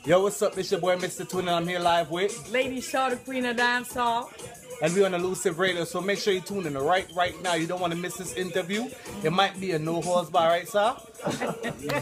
Yo, what's up? It's your boy Mistatwin, and I'm here live with Lady Shaw, the Queen of Dancehall. and we're on Illusiveradio, so make sure you tune in right now. You don't want to miss this interview. It might be a no-holds bar, right, sir?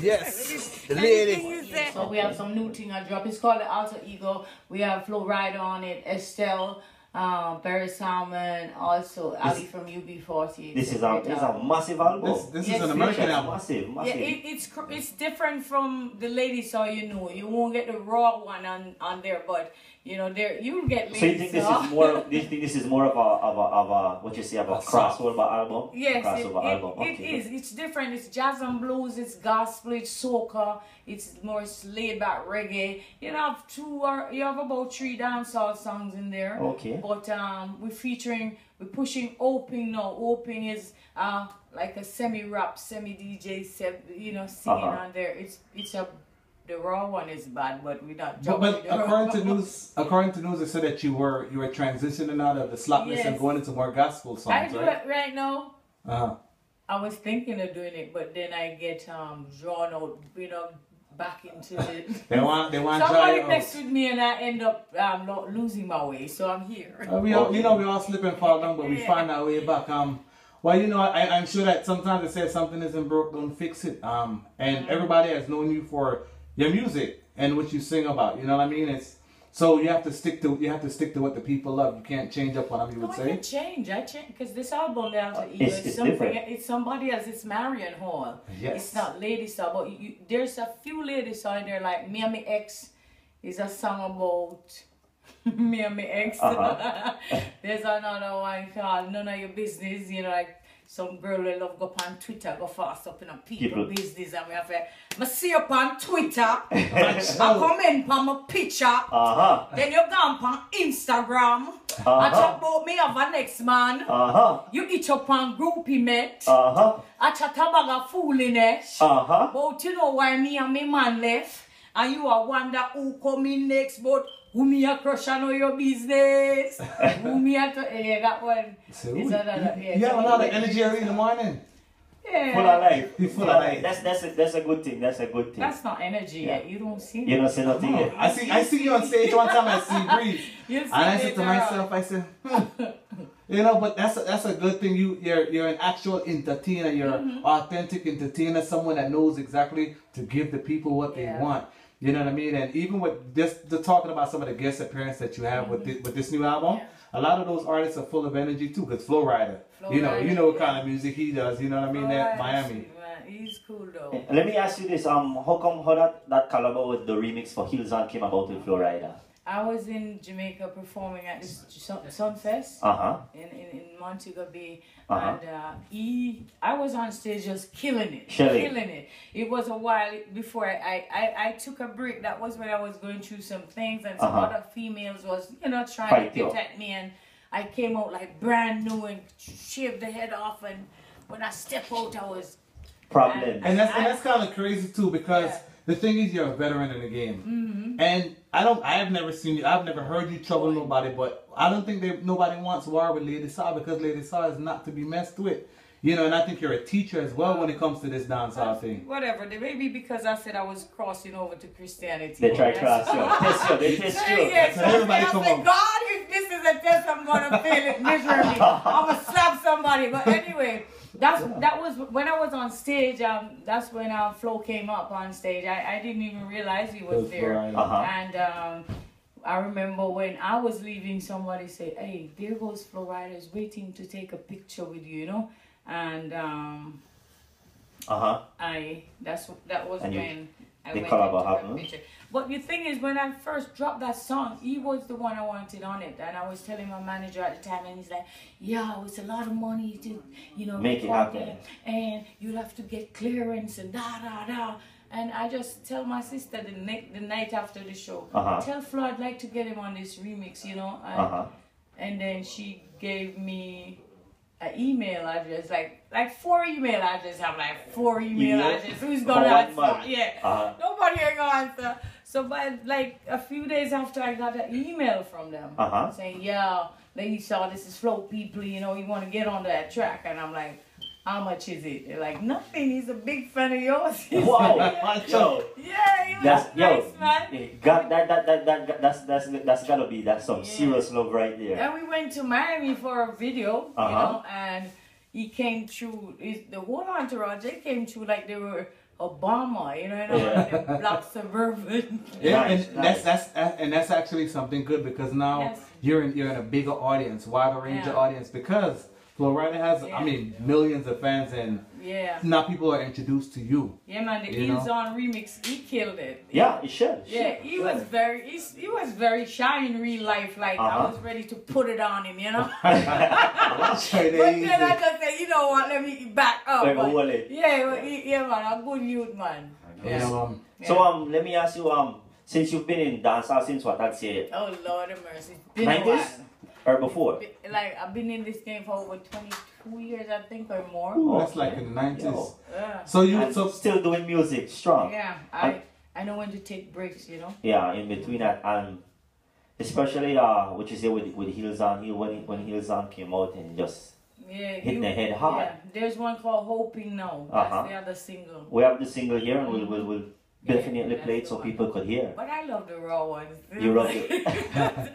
Yes, the lady. So we have some new thing I drop. It's called the Alter Ego. We have Flo Rida on it, Estelle, Barry Salmon, also Ali from UB40. This is a massive album. This is an American album. Massive. Yeah, it's different from the Lady Saw. You won't get the raw one on there, but you know you'll get. So you think this is more? Do you think this is more of a what you say about crossover album? Yes, Okay. it is. It's different. It's jazz and blues. It's gospel. It's soca. It's more laid back reggae. You have about 3 dancehall songs in there. Okay. But we're pushing Oping now. Oping is like a semi-rap, semi-DJ, singing on there. The raw one is bad, but we're not. But according to news, it said that you were transitioning out of the slopness and going into more gospel songs. I do it right now. I was thinking of doing it, but then I get drawn out, back into it. They want somebody messed with me, and I end up losing my way. So I'm here. We all slip and fall down, but we find our way back. Well, I'm sure that sometimes they say something isn't broke, don't fix it. And everybody has known you for your music and what you sing about. You know what I mean? So you have to stick to what the people love. You can't change up on them. You would say. I change because this album now it's different. It's somebody else. It's Marion Hall. Yes. It's not Lady Saw, but there's a few Lady Saw in there. Like Me and My Ex is a song about me and my ex. There's another one called None of Your Business. Like some girl will love go up on Twitter, go fast up in a people business, and we have I see up on Twitter, I comment on my picture, then you go on Instagram, I talk about me of a next man, you eat up on groupie mate, I chat about a foolishness, but you know why me and my man left, and you are wonder who coming next, but who me a crush on your business? Who me a that one. So you have a lot of energy early in the morning. Yeah. Full of life. You're full of life. That's a good thing. That's a good thing. That's not energy yet. You don't see You don't see nothing yet. I see you on stage one time. I see Breeze, and I said to myself, I said, but that's a good thing. You're an actual entertainer. You're authentic entertainer. Someone that knows exactly to give the people what they want. You know what I mean? And even with talking about some of the guest appearances that you have with this new album, a lot of those artists are full of energy too. Because Flo Rida, you know what kind of music he does. You know what I mean? That Miami. He's cool though. Let me ask you this: how that collab with the remix for Hills On came about with Flo Rida? I was in Jamaica performing at this Sunfest in Montego Bay, and I was on stage just killing it. It was a while before I took a break. That was when I was going through some things, and some other females was trying to get at me, and I came out like brand new and shaved the head off, and when I stepped out, I was problem. And that's kind of crazy too, because the thing is, you're a veteran in the game, and I've never seen you, I've never heard you trouble nobody, but I don't think nobody wants war with Lady Saw, because Lady Saw is not to be messed with. And I think you're a teacher as well when it comes to this dancehall thing. Whatever, maybe because I said I was crossing over to Christianity. They try to cross you. They test you. Yes, so everybody come on. God, if this is a test, I'm gonna fail it miserably. I'm gonna slap somebody. But anyway, that was when I was on stage. That's when Flo came up on stage. I didn't even realize he was there. And I remember when I was leaving, somebody said, "Hey, there goes Flo Rida is waiting to take a picture with you," And that was and when I the went collab into the picture. But the thing is, when I first dropped that song, he was the one I wanted on it, and I was telling my manager at the time, and he's like, "Yeah, it's a lot of money to make it happen, and you'll have to get clearance and da." And I just tell my sister the night after the show, tell Flo I'd like to get him on this remix, and then she gave me an email address, like 4 email addresses. I'm like, 4 email addresses. Who's gonna answer? Nobody ain't gonna answer. So, but like a few days after, I got an email from them saying, "Yeah, Lady Saw, this is Flo people. You want to get on that track." And I'm like, how much is it? They're like, nothing. He's a big fan of yours. Wow. Yo. Yeah, he was nice, man. That's gotta be some serious love right there. And we went to Miami for a video, you know, and he came through. The whole entourage, they came through like they were Obama, you know, the black suburban. Yeah, Nice, and nice. that's actually something good because now you're in a bigger audience, wider range of audience because Florida has, I mean, millions of fans and now people are introduced to you. Yeah, man, the Heels On remix, he killed it. Yeah, he should. Yeah, he was very shy in real life. Like I was ready to put it on him, you know. But then I just said, you know what? Let me back up. Man, a good youth, man. Yeah. So let me ask you since you've been in dancehall since what I'd say. Oh Lord have mercy. 90s or before? Like I've been in this game for over 22 years, I think, or more. Ooh, that's like in the 90s. Yo. Yeah. So you still doing music strong. Yeah, I know when to take breaks, you know. Yeah, in between that and especially what you say with Heels On, when Heels On came out and just hit the head hard. Yeah, there's one called Hoping Now. That's the other single. We have the single here and we'll definitely play it so people could hear. But I love the raw ones. You love it.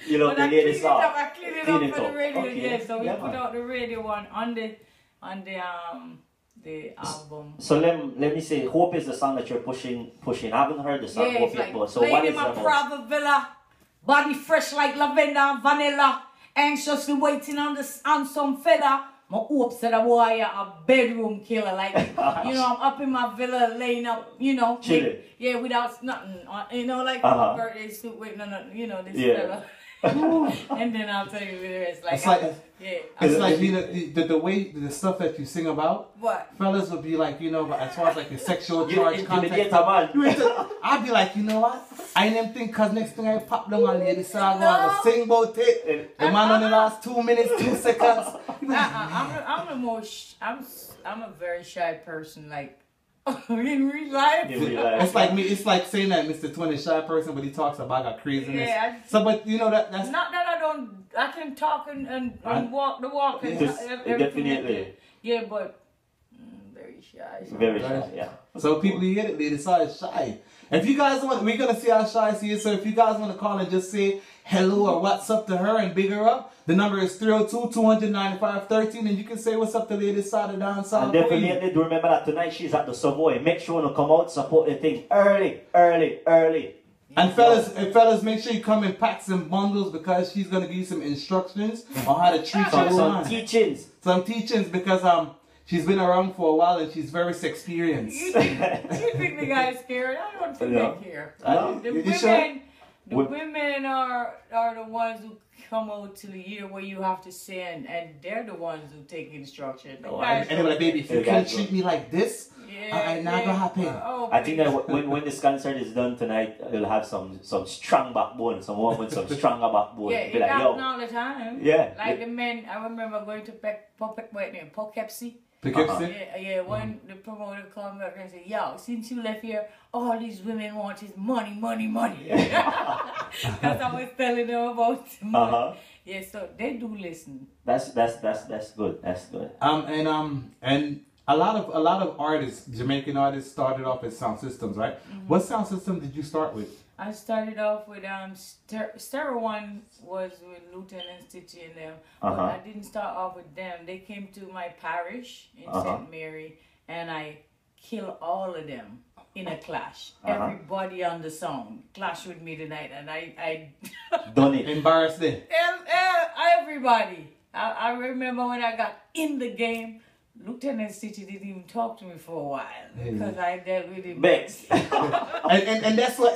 You love the latest song. I clean it up for the radio. Okay. Yeah, so we put out the radio one on the album. So let me say, Hope is the song that you're pushing. I haven't heard the song Hope yet, but so what is it my Prada Villa, body fresh like lavender and vanilla, anxiously waiting on some fella. My hope said a boy a bedroom killer, like you know, I'm up in my villa laying up, you know, chilling. Yeah, without nothing, you know, like my birthday suit waiting on, you know, this fella. And then I'll tell you the rest. It's like the way the stuff that you sing about. What? Fellas would be like, you know, but as far as like the sexual charge context, I'd be like, you know what? I didn't think because next thing I pop them on lady song, I was sing about it. The man on the last 2 minutes, 2 seconds. I'm a very shy person, like. In real life. It's like me. It's like saying that Mistatwin is a shy person, but he talks about a craziness. Yeah. But you know that's not that I don't. I can talk and walk the walk. Definitely. Yeah, but very shy. Very shy. Yeah. So people, you get it. They decide shy. If you guys want, we're gonna see how shy she is. So if you guys want to call and just say hello or what's up to her and big her up, the number is 302-295-13, and you can say what's up to Lady Side of Dancehall. And definitely do remember that tonight she's at the Savoy. Make sure to come out, support the thing early. And fellas, make sure you come in packs and bundles because she's gonna give you some instructions on how to treat your woman. Some teachings because she's been around for a while and she's very experienced. You think the guy's scared? I don't think they care. The women are the ones who come out to the year where you have to say, and they're the ones who take instruction. And they're like, baby, if you can't treat me like this, I'm not gonna happen. I think that when this concert is done tonight, you'll have some strong backbone, some woman with some stronger backbone. Yeah, it happens all the time. Yeah. Like the men, I remember going to Poughkeepsie. Yeah, when the promoter called me back and said, yo, since you left here, all these women want is money. Because I was telling them about money. Yeah, so they do listen. That's good. That's good. And a lot of artists, Jamaican artists, started off as sound systems, right? What sound system did you start with? I started off with Stereo One was with Lieutenant Stitchy and them, but I didn't start off with them. They came to my parish in St. Mary, and I killed all of them in a clash. Everybody on the song clashed with me tonight, and I done it. Embarrassed it. Everybody. I remember when I got in the game. Lieutenant Stitchy didn't even talk to me for a while because I dealt with him. and that's what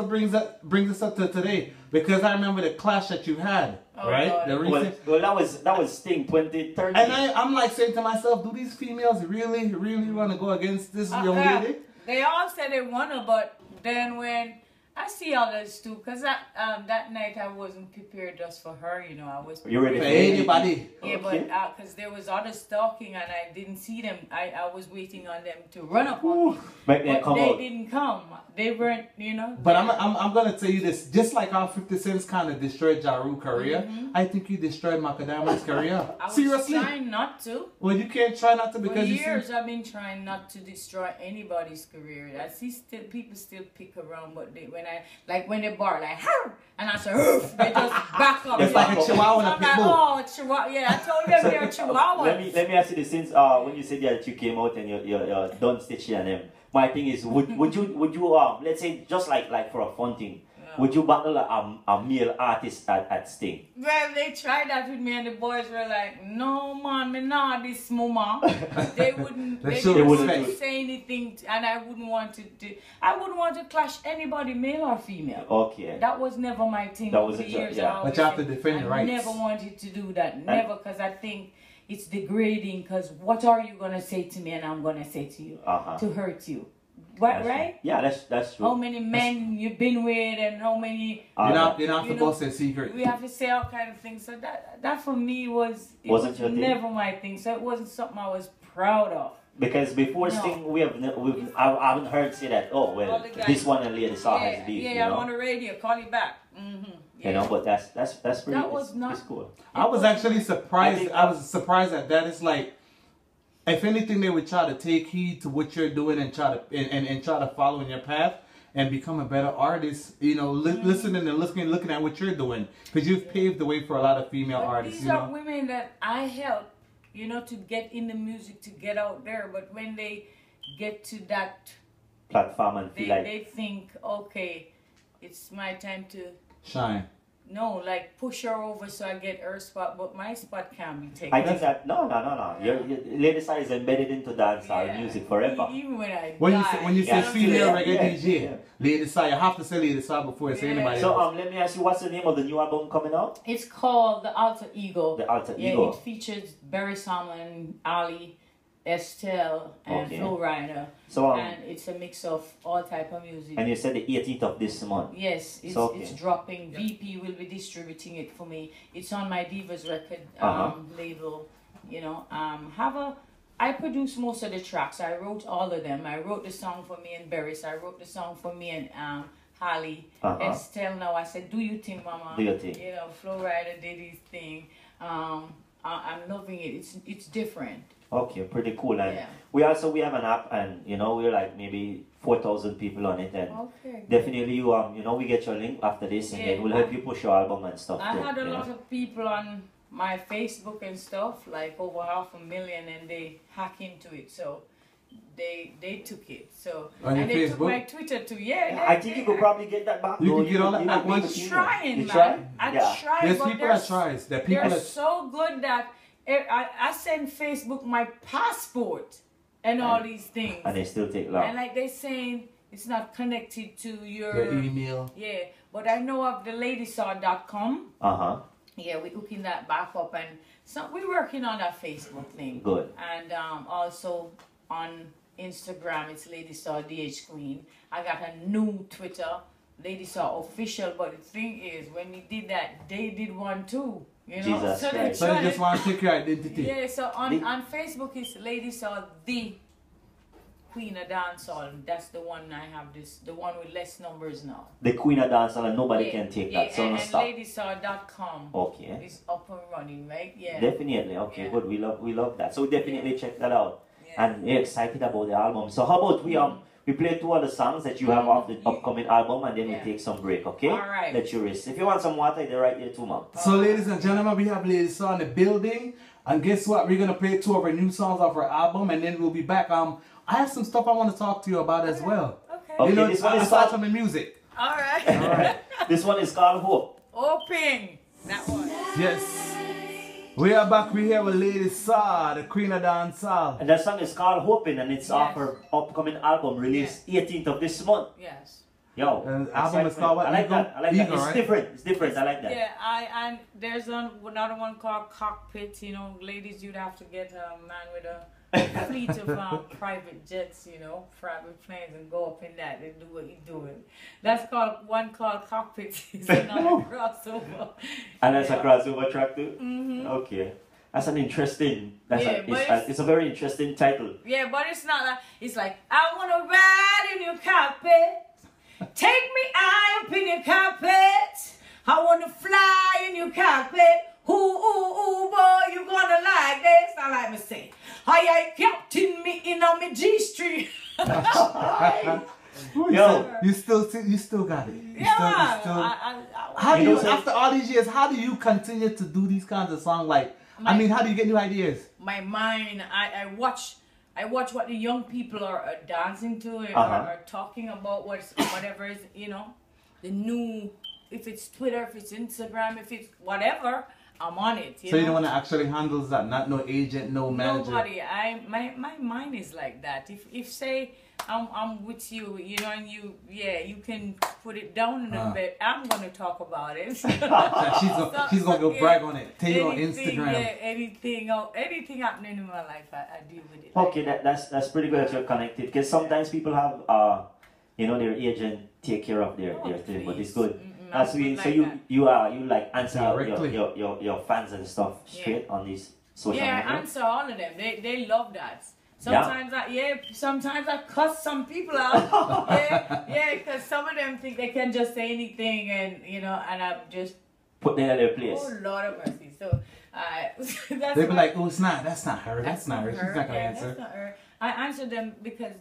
brings us up to today, because I remember the clash that you had, right? God. The recent... well, that was Sting 2013. And I'm like saying to myself, do these females really want to go against this young lady? They all said they wanna, but then when I see others too, because that night I wasn't prepared just for her, you know. I was you ready for anybody. Yeah, okay. but because there was others talking and I didn't see them. I was waiting on them to run up on me. But they didn't come. They weren't, you know. But I'm gonna tell you this, just like how 50 Cent kind of destroyed Ja Rule's career, I think you destroyed Macadamia's career. I was Seriously? trying not to. Well, you can't try not to For because years I've been trying not to destroy anybody's career. I see people still pick around, but when they bark like "Harr!" and I say "Hoof," they just back up. It's like a chihuahua and a I'm pit like, bull. oh, chihuahua. Yeah, I told them they're chihuahuas. Let me ask you this, since when you said that you came out and you're done stitching and them. My thing is, would you let's say just like for a fun thing, would you battle a male artist at Sting? Well, they tried that with me and the boys were like, no man, me not this mama. They wouldn't say anything and I wouldn't want to clash anybody, male or female. Okay. That was never my thing. That was over a the years. yeah. But you have to defend your rights. I never wanted to do that. Never, because I think it's degrading, because what are you going to say to me and I'm going to say to you to hurt you? What, right? Yeah, that's true. How many men you've been with and how many... You're not supposed to secret. We have to say all kind of things. So that for me was never my thing. So it wasn't something I was proud of. Because before Sting, I haven't heard say that, oh, well, this one and Lady Saw has beef. Yeah, I'm on the radio. Call you back. Yeah. You know, but that's pretty. That was not. It's cool. I was actually surprised. I was surprised at that. It's like, if anything, they would try to take heed to what you're doing and try to follow in your path and become a better artist. You know, listening and looking at what you're doing, because you've paved the way for a lot of female artists. These are women that I help, you know, to get in the music, to get out there. But when they get to that platform and feel like they think, okay, it's my time to shine. No, like push her over so I get her spot, but my spot can't be taken. I think that no. Your Lady Saw is embedded into dancehall music forever. Even when I when you say female reggae DJ, Lady Saw, you have to say Lady Saw before you say anybody else. So let me ask you, what's the name of the new album coming out? It's called The Alter Ego. The Alter Ego. It features Barry Salmon, Ali, Estelle, and Flo Rida. So, and it's a mix of all type of music. And you said the 18th of this month. Yes, it's dropping. VP will be distributing it for me. It's on my Divas record label. You know, I produce most of the tracks. I wrote all of them. I wrote the song for me and Barris. I wrote the song for me and Holly. Estelle, now I said, do you think, Mama? Do you think? You know, Flo Rida did his thing. I'm loving it. It's different. Okay, pretty cool. And we have an app, and you know, we're like maybe 4,000 people on it, and definitely you know, we get your link after this, and then we'll help you push your album and stuff. I had a lot of people on my Facebook and stuff, like over 500,000, and they hack into it, so they took it. So and they took my Twitter too. Yeah, I think you could probably get that back. You can get all that back. I'm trying, man. I tried. There's people that tries. They're so good that I send Facebook my passport and all these things. And they still take long. And like they're saying it's not connected to your email. Yeah, but I know of the ladysaw.com. Yeah, we're hooking that back up, and so we're working on that Facebook thing. Good. And also on Instagram, it's Lady Saw DH Queen. I got a new Twitter, Lady Saw Official, but the thing is, when we did that, they did one too. You know? Jesus Christ. So you just want to take your identity. Yeah, so on Facebook it's Lady Saw the Queen of Dancehall. That's the one I have the one with less numbers now. The Queen of Dancehall, and nobody can take that. So and stop. ladysaw.com. Okay. It's up and running, right? Yeah. Definitely. Okay, good. We love that. So definitely check that out. Yeah. And we're excited about the album. So how about we play 2 other songs that you have off the upcoming album, and then we take some break, okay? All right. Let you rest. If you want some water, they're right there too, Mom. So ladies and gentlemen, we have Lady Saw in the building. And guess what? We're going to play 2 of our new songs off our album, and then we'll be back. I have some stuff I want to talk to you about as well. Okay. You know, this one is aside from the music. All right. This one is called Hope. Open. That one. Yes. We are back. We here with Lady Saw, the Queen of Dancehall. And that song is called Hoping, and it's off her upcoming album released 18th of this month. Yes. Yo. And the album is called what? I like that. I like that. It's right? different. It's different. I like that. Yeah, and there's another one called Cockpit. You know, ladies, you'd have to get a man with a fleet of private jets, you know, private planes, and go up in that and do what you're doing. That's called cockpit. It's another crossover. And that's a crossover track too? Mm-hmm. Okay. That's an interesting, it's a very interesting title. Yeah, but it's not like, it's like, I want to ride in your cockpit. Take me up in your cockpit. I want to fly in your cockpit. Ooh, boy, you gonna like this. I like me say, I captain me in on me G-string. Yo, you still got it. How do you, after all these years, how do you continue to do these kinds of songs? Like, how do you get new ideas? My mind, I watch what the young people are dancing to or are talking about, whatever is, you know, the new, if it's Twitter, if it's Instagram, if it's whatever, I'm on it. So you don't want to actually handle that, not no agent, no manager. Nobody. My mind is like that. If say I'm with you, you know, and you can put it down in a bit. I'm gonna talk about it. she's gonna go brag on it. Tell you on Instagram. Yeah, anything happening in my life, I deal with it. Okay, that's pretty good that you're connected, because sometimes people have you know, their agent take care of their thing, but it's good. That's sweet. So you like answer your fans and stuff straight on these social media? Yeah, I answer all of them. They love that. Sometimes sometimes I cuss some people out. Because some of them think they can just say anything, and you know, and I'm just put them in their place. Oh Lord of mercy. So they be like, oh, that's not her. That's not her. She's not gonna answer. That's not her. I answer them because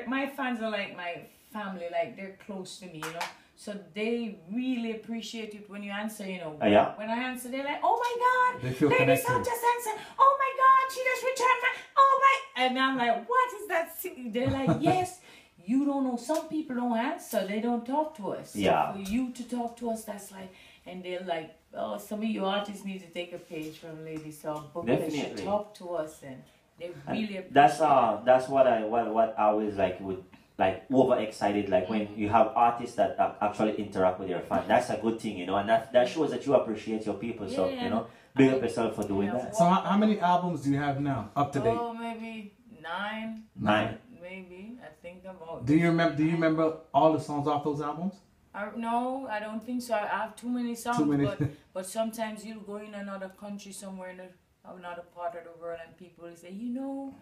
my fans are like my family. Like, they're close to me, you know. So they really appreciate it when you answer, you know. When I answer, they're like, oh my God, they feel Lady connected. Song just answered. Oh my God, she just returned my, oh my. And I'm like, what is that? They're like, yes, you don't know. Some people don't answer. They don't talk to us. So for you to talk to us, that's like, and they're like, oh, some of you artists need to take a page from Lady Song, but they should talk to us, and they really appreciate that's what I always like would. Like overexcited, like when you have artists that actually interact with your fans. That's a good thing, you know, and that shows that you appreciate your people. So, you know, big up yourself for doing that. So how many albums do you have now, up to date? Oh, maybe 9. Maybe, I think about. Do you remember all the songs off those albums? No, I don't think so. I have too many songs, but sometimes you'll go in another country somewhere in another part of the world, and people will say, you know,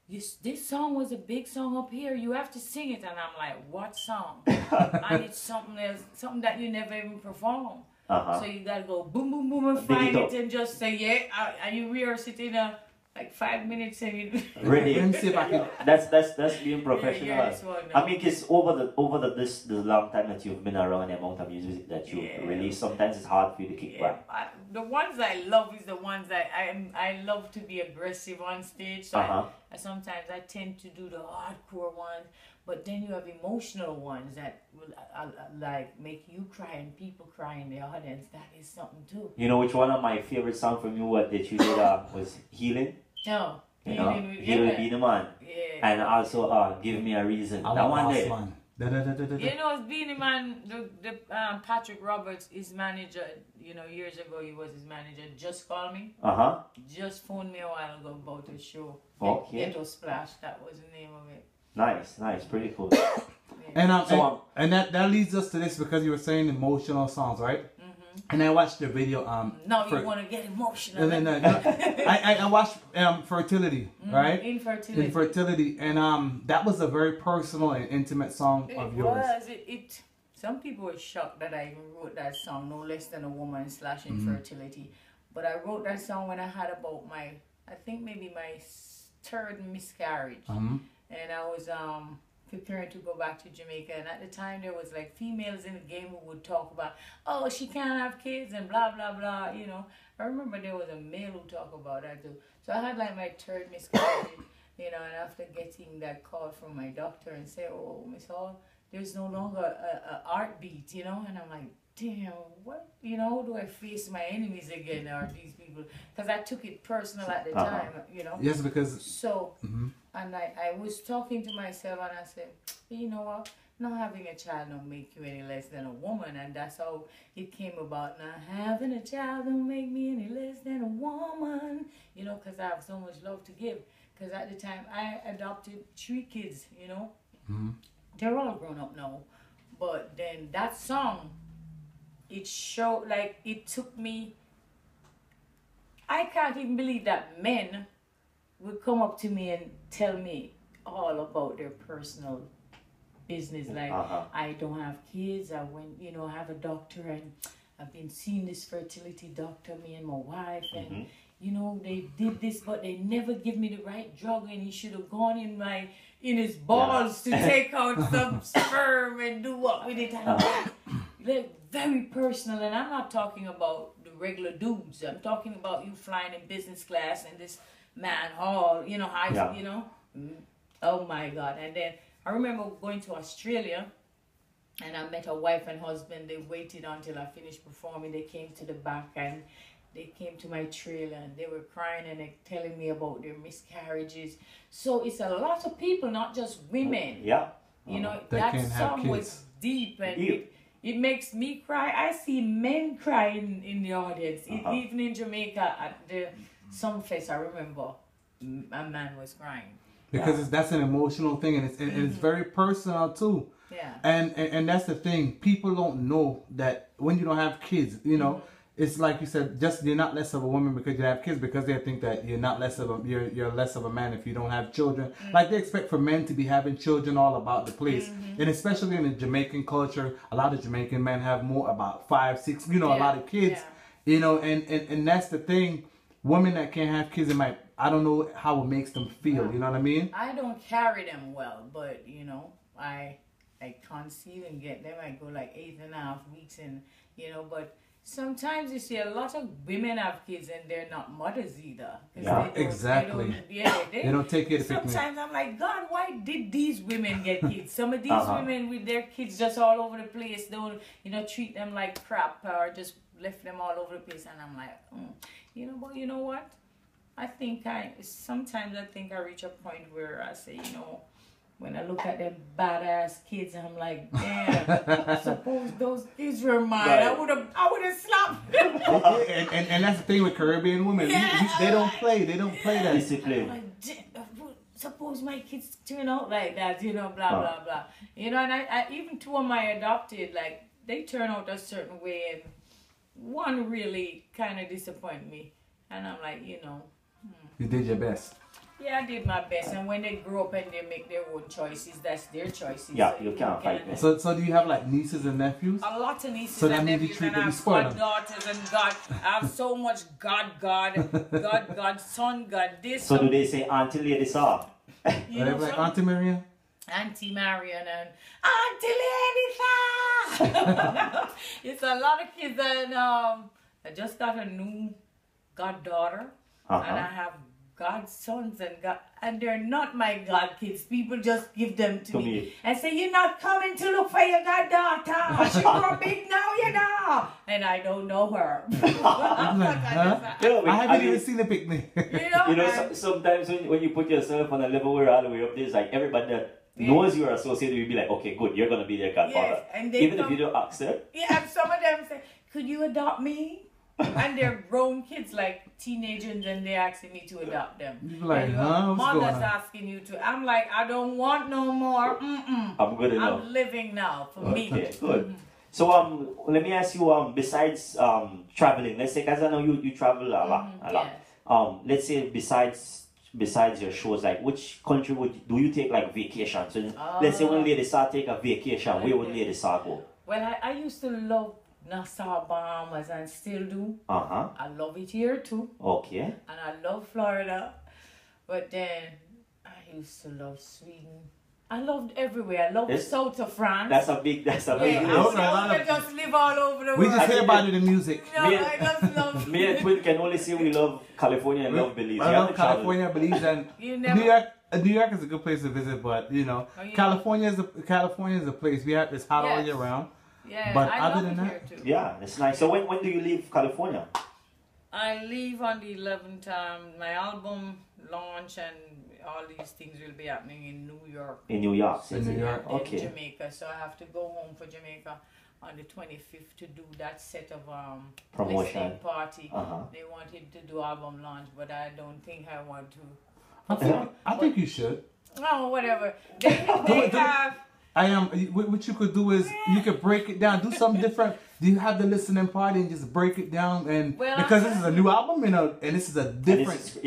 this song was a big song up here. You have to sing it. And I'm like, what song? And it's something else, something that you never even perform. So you gotta go boom, boom, boom, and find it and just say, and you rehearse it in like 5 minutes and you ready. That's being professional. I mean, because over this long time that you've been around, the amount of music that you release, sometimes it's hard for you to kick back. The ones I love is the ones that I love to be aggressive on stage. So sometimes I tend to do the hardcore ones, but then you have emotional ones that will like make you cry and people cry in the audience. That is something too. You know which one of my favorite songs from you that you did was Healing? No. Healing Be the Man. Yeah. And also Give Me a Reason. That one there. You know, Beanie Man, the Patrick Roberts, his manager, you know, years ago he was his manager, just called me. Just phoned me a while ago about the show. Okay. Ghetto Splash, that was the name of it. Nice, pretty cool. And that leads us to this, because you were saying emotional songs, right? And I watched the video. You want to get emotional. I watched Fertility, right? Infertility. And that was a very personal and intimate song of yours. Some people were shocked that I even wrote that song, No Less Than a Woman / Infertility. But I wrote that song when I had about I think maybe my 3rd miscarriage. And I was preparing to go back to Jamaica, and at the time there was like females in the game who would talk about, oh, she can't have kids and blah blah blah, you know. I remember there was a male who talked about that too. So I had like my 3rd miscarriage, you know, and after getting that call from my doctor and say, oh, Miss Hall, there's no longer a heartbeat, you know, and I'm like, damn, what, you know, do I face my enemies again, or these people? Because I took it personal at the time, you know. Yes, because... So, and I was talking to myself, and I said, you know what, not having a child don't make you any less than a woman, and that's how it came about. Not having a child don't make me any less than a woman, you know, because I have so much love to give. because at the time I adopted 3 kids, you know. They're all grown up now. But then that song, it showed, like, it took me, I can't even believe that men would come up to me and tell me all about their personal business. Like, I don't have kids, I went, you know, I have a doctor and I've been seeing this fertility doctor, me and my wife, and you know, they did this, but they never give me the right drug, and he should have gone in his balls to take out some sperm and do what with it. Like, very personal, and I'm not talking about the regular dudes. I'm talking about you flying in business class and this man hall, you know, you know. Oh my God! And then I remember going to Australia. And I met a wife and husband. They waited until I finished performing. They came to the back and they came to my trailer and they were crying and they telling me about their miscarriages. So it's a lot of people, not just women. Yeah. You know, that song was deep and it makes me cry. I see men crying in the audience. Even in Jamaica at the Summerfest, I remember a man was crying. Because that's an emotional thing, and it's very personal too. Yeah. And that's the thing. People don't know that when you don't have kids, you know, it's like you said, just you're not less of a woman because you have kids, because they think that you're not less of a you're less of a man if you don't have children. Like they expect for men to be having children all about the place. And especially in the Jamaican culture, a lot of Jamaican men have more about 5, 6, you know, a lot of kids. You know, and that's the thing. Women that can't have kids, I don't know how it makes them feel, you know what I mean? I don't carry them well, but you know, I conceive and get them. I go like 8.5 weeks, and you know, but sometimes you see a lot of women have kids and they're not mothers either. Yeah, exactly. They don't take it. Sometimes I'm like, God, why did these women get kids? Some of these women with their kids just all over the place, don't, you know, treat them like crap or just left them all over the place. And I'm like, you know, but you know what? Sometimes I think I reach a point where I say, you know, when I look at them badass kids, I'm like, damn, suppose those kids were mine. I would have slapped them. and that's the thing with Caribbean women. They don't play that discipline. Like, suppose my kids turn out like that, you know, blah, blah, blah. You know, and I even 2 of my adopted, like, they turn out a certain way, and one really kind of disappointed me. And I'm like, you know. You did your best. Yeah, I did my best. And when they grow up and they make their own choices, that's their choices. Yeah, so you can't fight them. So do you have like nieces and nephews? A lot of nieces so and nephews, and I have goddaughters and God. I have so much God, son, God, this. So do they say Auntie Lady Saw? You know, like Auntie Marian? Auntie Marian and Auntie Lady Saw. It's a lot of kids, and I just got a new goddaughter, and I have godsons and they're not my god kids. People just give them to me and say, you're not coming to look for your goddaughter. She's grown big now, you know. And I don't know her. I haven't even seen the picnic. You know, sometimes when you put yourself on a level where all the way up, there's like everybody that knows you're associated, you'll be like, okay, good, you're gonna be their godfather. And even if you don't ask them. Yeah, and some of them say, could you adopt me? And they're grown kids, like teenagers, and they're asking me to adopt them. Like, mother's asking you to. I'm like, I don't want no more. I'm good enough. I'm living now for me. Okay, good. So let me ask you, besides traveling, let's say, because I know you travel a lot. Let's say besides your shows, like which country do you take like vacation? So let's say when Lady Saw take a vacation, where would Lady Saw go? Well, I used to love Nassau, Bahamas, and still do. I love it here too. Okay. And I love Florida. But then I used to love Sweden. I loved everywhere. I love the south of France. That's a big list. I just live all over the world. We just hear about it in music. I just love me and Twin can only say we love California and love Belize. I love California, Belize, and New York is a good place to visit, but you know, California is a place it's hot all year round. Yeah, but I other love than it that, here too. Yeah, it's nice. So when do you leave California? I leave on the 11th. My album launch and all these things will be happening in New York. In New York. Okay. In Jamaica, so I have to go home for Jamaica on the 25th to do that set of promotion party. They wanted to do album launch, but I don't think I want to. I think you should. Oh, whatever. They have. What you could do is you could break it down, do something different. Do you have the listening party and just break it down? And because this is a new album, and this is a different.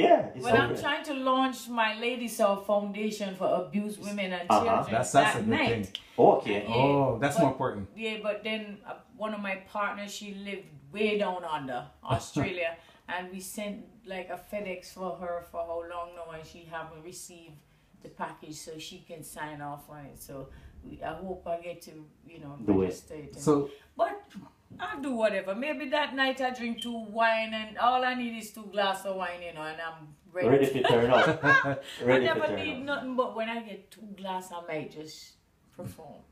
I'm trying to launch my Lady Soul Foundation for abused women and children. That's a good thing. Okay. That's more important. Yeah, but then one of my partners, she lived way down under Australia, and we sent like a FedEx for her for how long now, and she haven't received the package, so she can sign off on it. So I hope I get to, register it. But I'll do whatever. Maybe that night I drink 2 wine, and all I need is 2 glasses of wine, and I'm ready. Ready to turn up. I never need nothing, but when I get 2 glasses, I might just perform.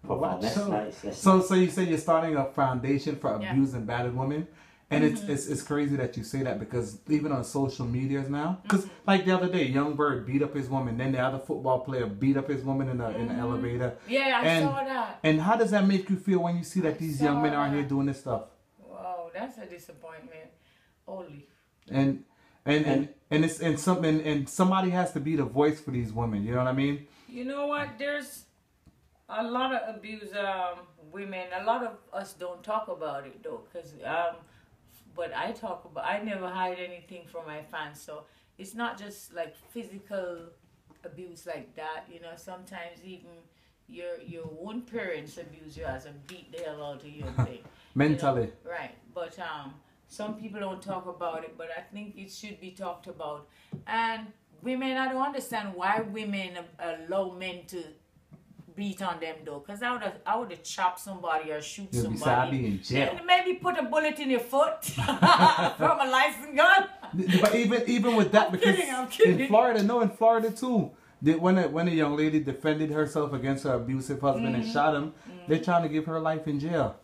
That's nice. So you say you're starting a foundation for abused and battered women. And it's crazy that you say that, because even on social medias now, because like the other day, Young Bird beat up his woman, then the other football player beat up his woman in the elevator. Yeah, I saw that. And how does that make you feel when you see that these young men are here doing this stuff? Wow, that's a disappointment. Holy. And somebody has to be the voice for these women. You know what I mean? You know what? There's a lot of abused women. A lot of us don't talk about it though, because but I never hide anything from my fans, so it's not just like physical abuse like that, sometimes even your own parents abuse you as a beat the hell out of you thing. Mentally. Right, but some people don't talk about it, but I think it should be talked about. And women, I don't understand why women allow men to beat on them though, because I would have chopped somebody or shoot somebody. In jail. And maybe put a bullet in your foot from a licensed gun. But even with that, because I'm kidding. in Florida too, when a young lady defended herself against her abusive husband and shot him, they're trying to give her life in jail.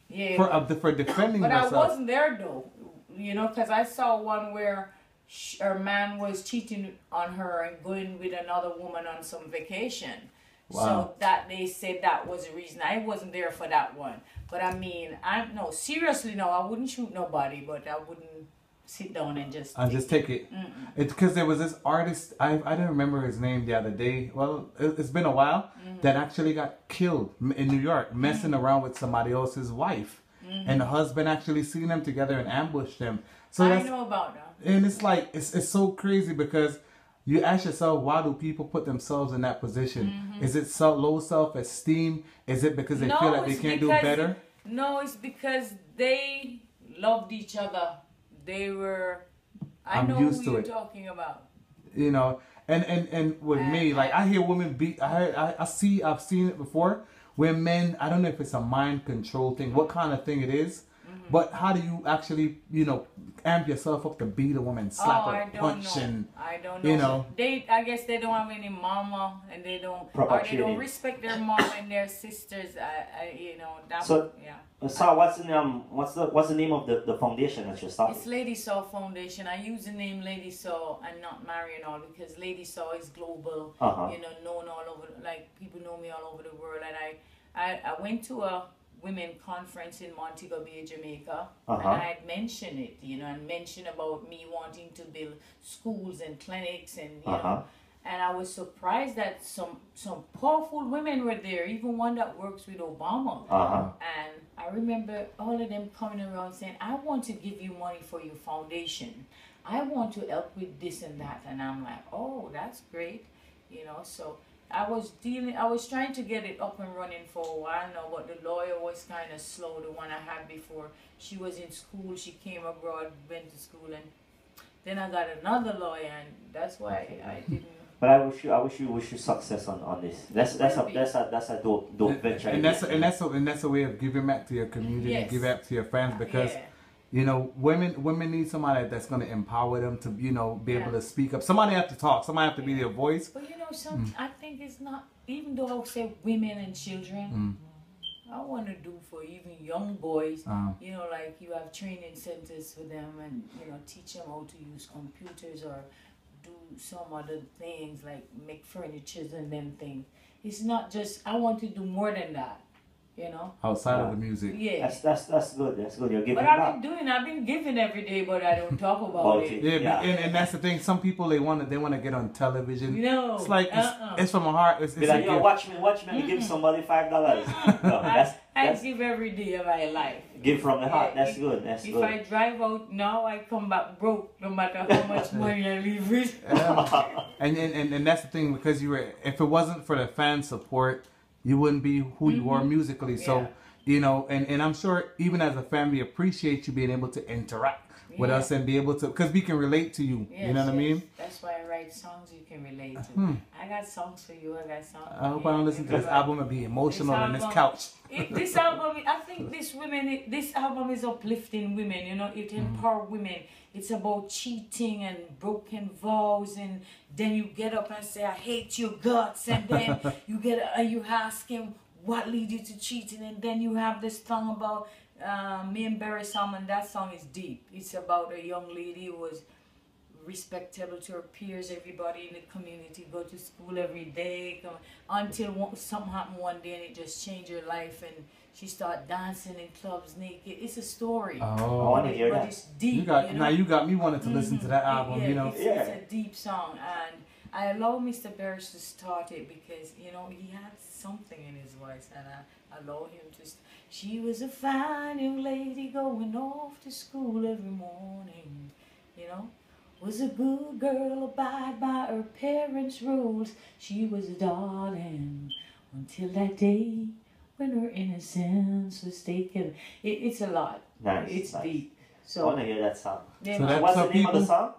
Yeah. For defending herself. But I wasn't there though, because I saw one where her man was cheating on her and going with another woman on some vacation. Wow. So that they said that was the reason. I wasn't there for that one. But I mean, seriously, no, I wouldn't shoot nobody, but I wouldn't sit down and just take it. It's because there was this artist, I didn't remember his name the other day. Well, it's been a while, that actually got killed in New York, messing around with somebody else's wife. And the husband actually seen them together and ambushed them. So I know about that. And it's like, it's so crazy, because you ask yourself, why do people put themselves in that position? Is it so low self-esteem? Is it because they feel like they can't do better? No, it's because they loved each other. They were... I know who you're talking about. And with me, like I hear women beat... I've seen it before, where men, I don't know if it's a mind control thing, what kind of thing it is, but how do you actually, amp yourself up to beat a woman, slap her, punch, and I don't know. I guess they don't have any mama, and they don't respect their mom and their sisters. So what's the name of the foundation that you started? It's Lady Soul Foundation. I use the name Lady Soul and not Marion all, because Lady Soul is global. Known all over. Like people know me all over the world, and I went to a women conference in Montego Bay, Jamaica, and I had mentioned it, and mentioned about me wanting to build schools and clinics, and and I was surprised that some powerful women were there, even one that works with Obama. And I remember all of them coming around saying, I want to give you money for your foundation. I want to help with this and that. And I'm like, oh, that's great. So I was trying to get it up and running for a while now, but the lawyer was kind of slow, the one I had before. She was in school, she came abroad, went to school, and then I got another lawyer, and that's why I didn't. But I wish you success on this. That's a dope venture. And that's a way of giving back to your community, and give back to your fans, because women need somebody that's going to empower them to be able to speak up. Somebody have to talk. Somebody have to be their voice. But I think it's not, even though I would say women and children, I want to do for even young boys. Like you have training centers for them, and teach them how to use computers or do some other things like make furnitures and them things. It's not just, I want to do more than that. you know. Outside of the music. Yeah. That's good. That's good. You're giving But back. I've been giving every day, but I don't talk about it. Yeah, and that's the thing. Some people they want to get on television. No, it's like it's from a heart. It's Be like, yo, watch me. Give somebody $5. No, I give every day of my life. Give from the heart. That's good. That's if good. I drive out now, I come back broke, no matter how much money I leave with. And that's the thing, because if it wasn't for the fan support, you wouldn't be who you are musically. So you know, and I'm sure even as a fan, we appreciate you being able to interact with us and be able to, because we can relate to you. Yes, you know what I mean? That's why I write songs you can relate to. I got songs for you. I got songs. I hope I don't listen to this album and be emotional on this couch. This album, I think this album is uplifting women. You know, it empowers women. It's about cheating and broken vows, and then you get up and say, "I hate your guts," and then you ask him what lead you to cheating, and then you have this song about me and Barry Salmon. That song is deep. It's about a young lady who was respectable to her peers, everybody in the community, go to school every day, until something happened one day and it just changed her life, and she started dancing in clubs naked. It's a story. Oh, I want to hear that. It's deep. Now you got me wanting to listen to that album. Yeah, you know, it's a deep song, and I allow Mr. Barris to start it because you know he had something in his voice, and I allow him to. She was a fine young lady going off to school every morning, you know. Was a good girl, abide by her parents' rules. She was a darling until that day when her innocence was taken. It's a lot. Nice. It's nice. deep. So I want to hear that song. Yeah, so what's the name of the song?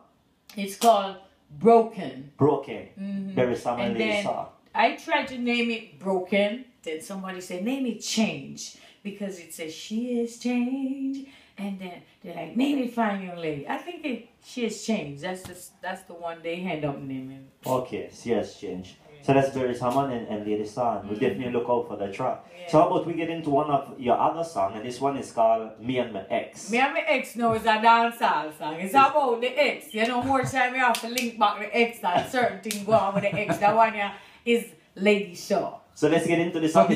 It's called Broken. Broken. Very song and lady song. I tried to name it Broken. Then somebody said, name it Change. Because it says she is change. And then they're like, name it Fine Young Lady. I think she has changed. That's the one they end up naming. Okay, she has changed. Yeah. So that's Barry Salmon and Lady Son. We'll definitely look out for the track. Yeah. So how about we get into one of your other songs, and this one is called Me and My Ex. Me and My Ex now is a dancehall song. It's about the ex. You know, more time we have to link back the ex and certain things go on with the ex. That one here is Lady Shaw. So let's get into this song.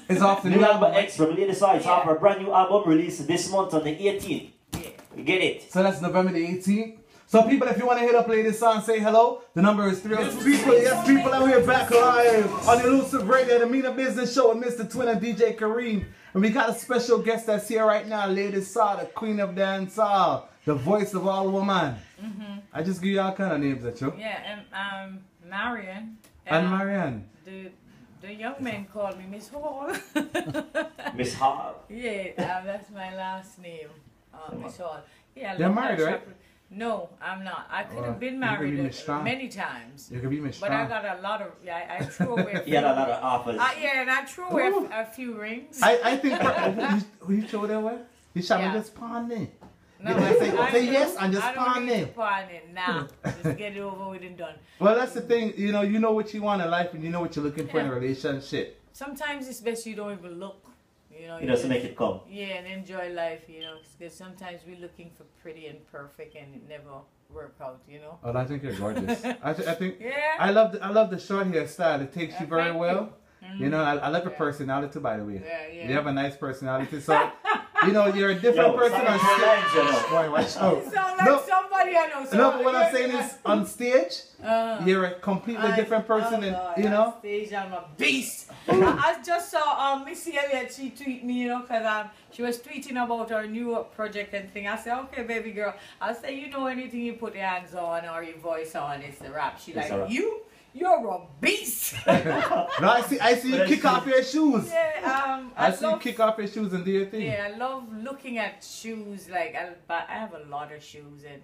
It's off the new album X from Lady Shaw. It's off her brand new album released this month on the 18th. Yeah. You get it? So that's November the 18th. So people, if you want to hit up Lady Shaw and say hello, the number is 302. People out here back live on Illusiveradio, the MiNoBizNiz show with Mistatwin and DJ Kareem. And we got a special guest that's here right now, Lady Shaw, the queen of dancehall, the voice of all women. I just give you all kind of names at you. Yeah, and Marian. And Marianne. The young man called me Miss Hall. Miss Hall? Yeah, that's my last name. Miss Hall. Yeah, they're married, right? No, I'm not. I could have been married many times. You could be Miss But I got a lot of, I threw away. You had a lot of offers. Yeah, and I threw away a few rings. I think, who you showed that way? You shot me just pawn me. No, say yes and just pawn it. Nah, just get it over with and done. Well, that's the thing. You know what you want in life, and you know what you're looking for in a relationship. Sometimes it's best you don't even look. You know, it doesn't make it come. Yeah, and enjoy life. You know, because sometimes we're looking for pretty and perfect, and it never work out. You know. Oh, I think you're gorgeous. I think. Yeah. I love the short hair style. It takes you very well. You know, I love your personality too, by the way. Yeah. You have a nice personality, so. You know, you're a different person on stage. Boy, watch out. You sound like somebody I know. No, but what I'm saying is, on stage, you're a completely different person, and you know. On stage, I'm a beast. I just saw Missy Elliott. She tweet me, you know, because she was tweeting about her new project and thing. I said, okay, baby girl. I said, you know, anything you put your hands on or your voice on, it's a rap. She like, you're a beast. No, I see you kick off your shoes. Yeah, I see you kick off your shoes and do your thing. Yeah, I love looking at shoes. Like I have a lot of shoes, and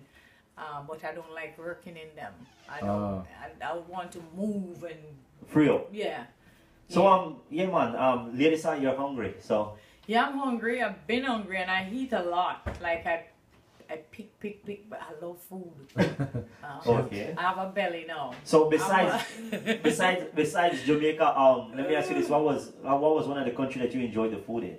but I don't like working in them. I don't. I want to move and free up. Yeah. So Lady Shaw, you're hungry. So yeah, I'm hungry. I've been hungry, and I eat a lot. Like I pick, but I love food. Okay. I have a belly now. So besides Jamaica, let me ask you this: what was one of the countries that you enjoyed the food in?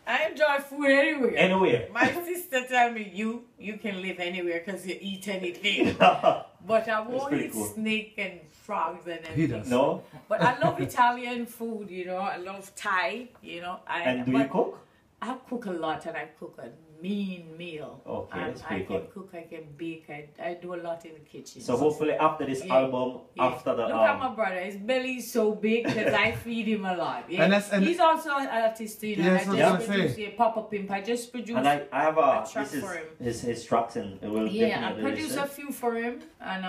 I enjoy food anywhere. Anywhere. My sister tell me you can live anywhere because you eat anything. But I won't eat snake and frogs and everything. He does. No? But I love Italian food, you know. I love Thai, you know. And do you cook? I cook a lot and I cook a mean meal. Okay, and that's pretty I can good. cook, I can bake, I do a lot in the kitchen. So hopefully after this album, after the Look at my brother, his belly is so big because I feed him a lot. Yeah. And he's also an artist, you know. Yes, I just produced a Pop-Up Pimp. I just produced and I have a track for him. his tracks and it will Yeah, I produced a few for him and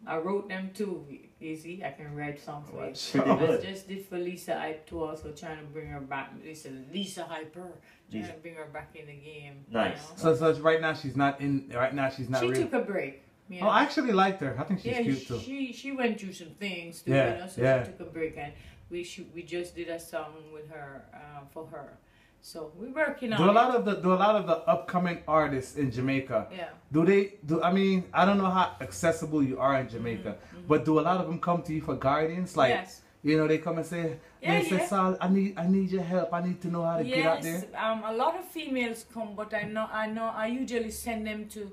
I wrote them too. You see, I can write songs for him. I just did for Lisa Hype too, also trying to bring her back. Lisa Hyper, trying to bring her back in the game. Nice. You know? So right now she's not in. Right now she's not. She took a break. Oh, I actually liked her. I think she's cute too. She went through some things too, Yeah, you know. So she took a break and we just did a song with her for her. So we're working on do a lot of the upcoming artists in Jamaica. Yeah. I mean, I don't know how accessible you are in Jamaica, but do a lot of them come to you for guidance? Like, yes. You know, they come and say, say, Sal, I need your help. I need to know how to get out there. Yes, a lot of females come, but I usually send them to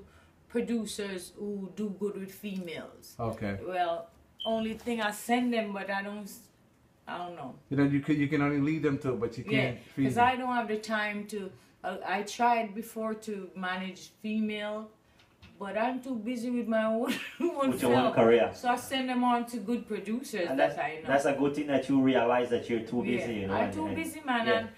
producers who do good with females. Okay. Well, only thing I send them, but I don't know. You know, you can only lead them to, but you can't feed because them. I don't have the time to. I tried before to manage female, but I'm too busy with my own with your own career. So I send them on to good producers and that I know. That's a good thing that you realize that you're too busy. You know, I'm too busy, man.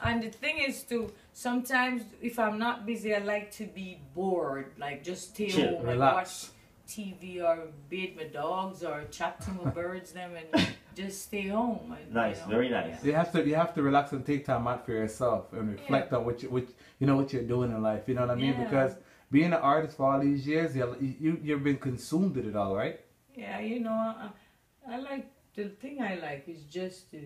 And the thing is sometimes if I'm not busy, I like to be bored, like just stay home and watch TV or bathe my dogs or chat to my birds them and just stay home. And, nice, you know, very nice. You have to relax and take time out for yourself and reflect on what you're doing in life. You know what I mean? Because being an artist for all these years, you've been consumed with it all, right? Yeah, you know, I like the thing I like is just to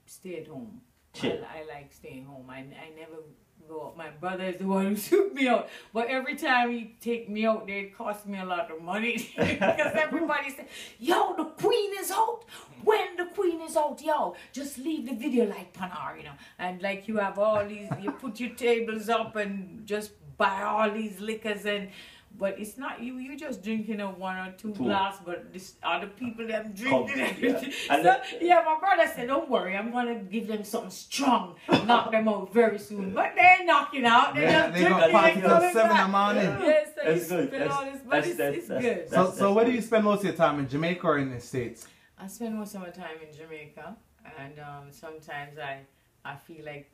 stay at home. I like staying home. I never go out. My brother is the one who took me out. But every time he take me out there, it costs me a lot of money. Because everybody says, yo, the queen is out. When the queen is out, yo, just leave the video like Panar, you know. And like you have all these, you put your tables up and just buy all these liquors but it's not you just drinking a 1 or 2 glass, but this other people them drinking everything. My brother said, don't worry, I'm gonna give them something strong, knock them out very soon. But they're knocking out, they're gonna party till 7 in the morning. Yes, so that's good. It's good. So where do you spend most of your time, in Jamaica or in the States? I spend most of my time in Jamaica, and sometimes I feel like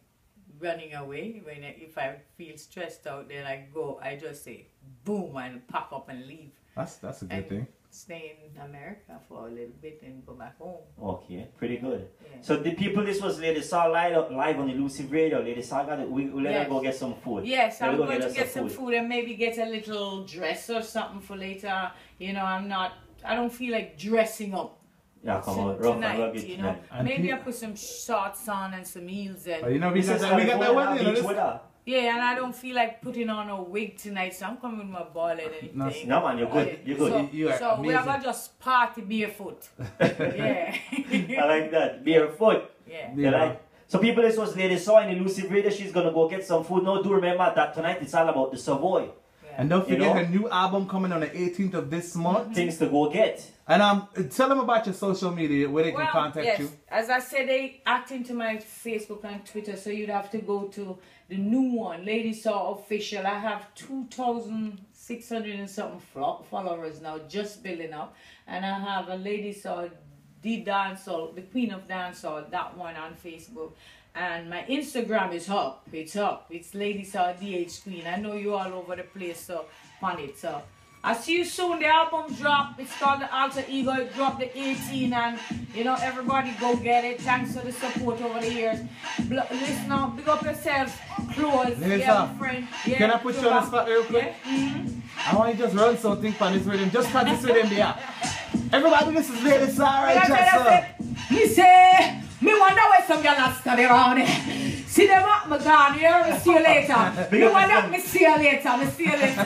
running away. If I feel stressed out, then I just say boom and pack up and leave. That's a good thing. Stay in America for a little bit and go back home. Okay, pretty good. Yeah. So the people, this was Lady Sal live on Illusiveradio. Lady Sal, we let her go get some food. Yes, I'm going to get some food and maybe get a little dress or something for later. You know, I don't feel like dressing up. Yeah, come on, rough tonight, and rugged you know. Maybe I put some shorts on and some heels and. You know, we got that wedding. Yeah, and I don't feel like putting on a wig tonight, so I'm coming with my ball and anything. No man, you're good. You're good. So we are gonna just party barefoot. Yeah. I like that. Barefoot. Yeah. Like, so people, this was Lady Saw in Illusiveradio. She's gonna go get some food. No, do remember that tonight it's all about the Savoy. And don't forget her new album coming on the 18th of this month. Things to go get. And tell them about your social media, where they can contact you. As I said, they act into my Facebook and Twitter, so you'd have to go to the new one, Lady Saw Official. I have 2,600 and something followers now, just building up. And I have a Lady Saw, the dancehall, the Queen of Dancehall, that one on Facebook. And my Instagram is up. It's up. It's Lady Saw DH Queen. I know you all over the place, so on it. So I'll see you soon. The album drop. It's called The Alter Ego. It dropped the 18th, and you know, everybody go get it. Thanks for the support over the years. Listen now, big up yourself. Close. Yeah, friend. Yeah, can I put you on the spot real quick? Yeah. I want you to just run something for this rhythm. Just practice with him there. Everybody, this is Lady Saw, right, just me say. Me wonder where some girl are study around here. See them up, my God, here, me see you later. Me wonder, me see you later, me see you later.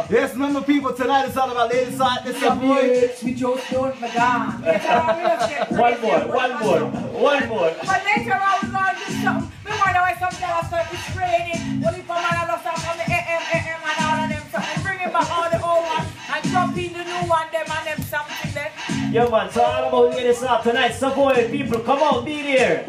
Yes, remember people, tonight it's all about Lady Saw. This is your boy. Me just don't, my God. Later on, we just get one more. But later on, we're going to do something. Me wonder where some girl after it's raining. Only for man I love from the AM and all of them. So I'm bringing back all the old ones and dropping the new one, them and them something there. Yeah, man, so all about this up tonight. Support people, come on, be there.